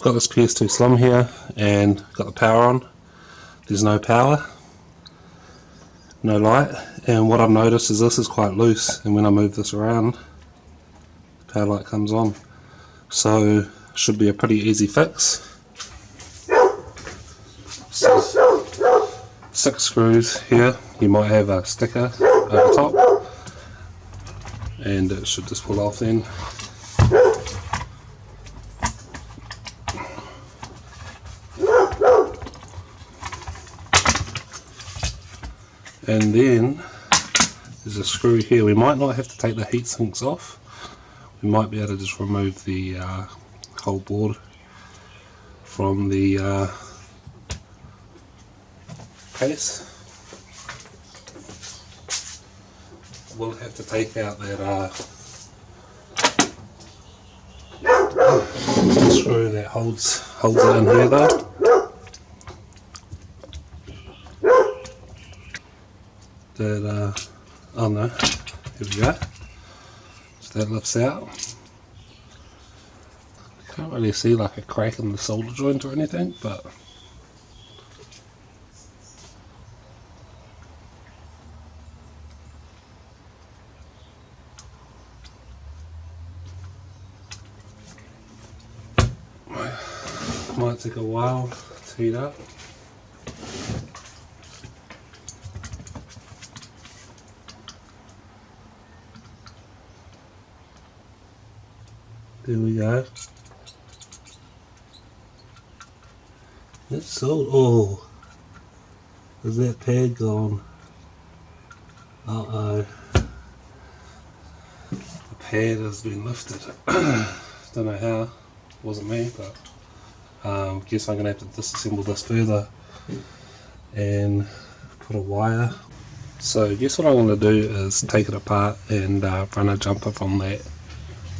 Got this PS2 Slim here and got the power on. There's no power, no light, and what I've noticed is this is quite loose, and when I move this around the power light comes on. So should be a pretty easy fix. So 6 screws here, you might have a sticker over top and it should just pull off then. And then there's a screw here. We might not have to take the heat sinks off. We might be able to just remove the whole board from the case. We'll have to take out that screw that holds it in here though. That oh no, here we go. So that lifts out. Can't really see like a crack in the solder joint or anything, but might take a while to heat up. There we go. It's sold. Oh, is that pad gone? Uh-oh. The pad has been lifted. Don't know how. Wasn't me, but guess I'm gonna have to disassemble this further and put a wire. So I guess what I want to do is take it apart and run a jumper from that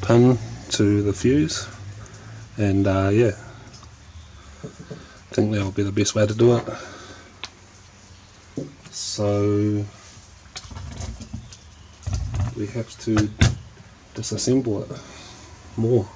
pin to the fuse, and yeah, I think that will be the best way to do it. So we have to disassemble it more.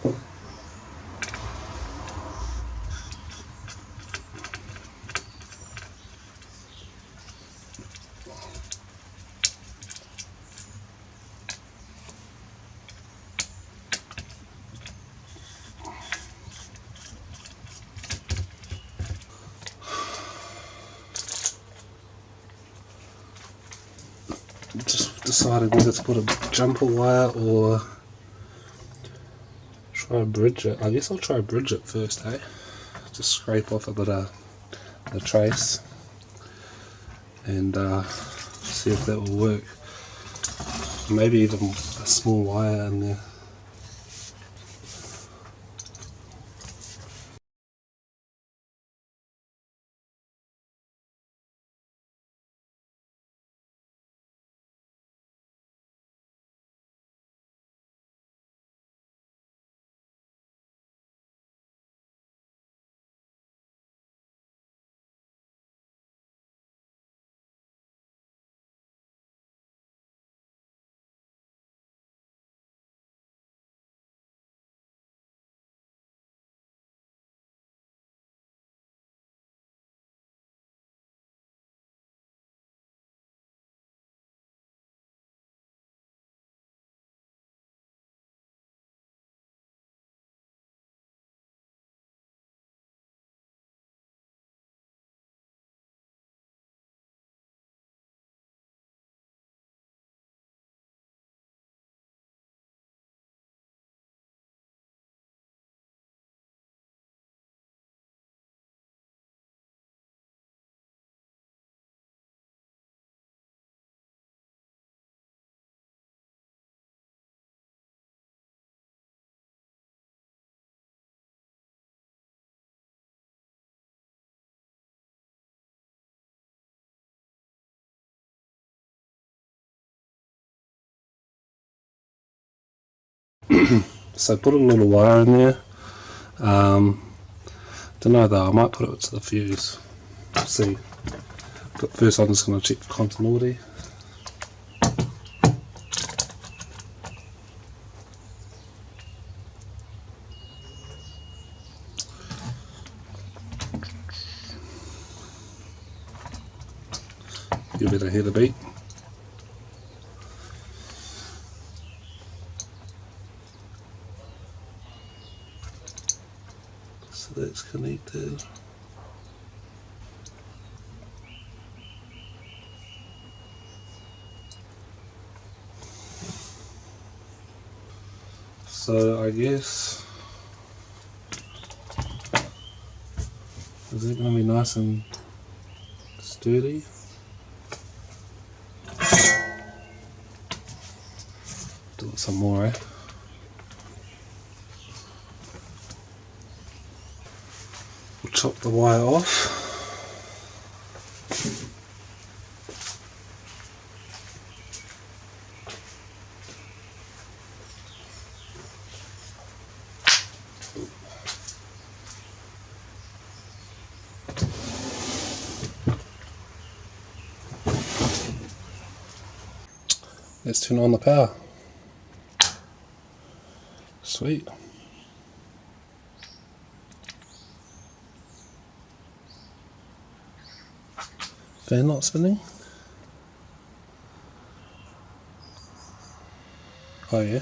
Just decided whether to put a jumper wire or try and bridge it. I guess I'll try and bridge it first, eh? Just scrape off a bit of the trace and see if that will work. Maybe even a small wire in there. So put a little wire in there. Don't know though, I might put it to the fuse. See. But first I'm just going to check for continuity. You better hear the beat. So that's connected. So I guess, is it going to be nice and sturdy? Do it some more, eh? We'll chop the wire off. Let's turn on the power. Sweet. Fan not spinning? Oh yeah.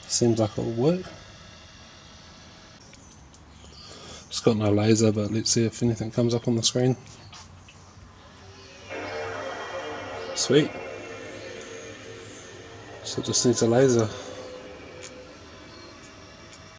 Seems like it'll work. It's got no laser, but let's see if anything comes up on the screen. Sweet. So it just needs a laser.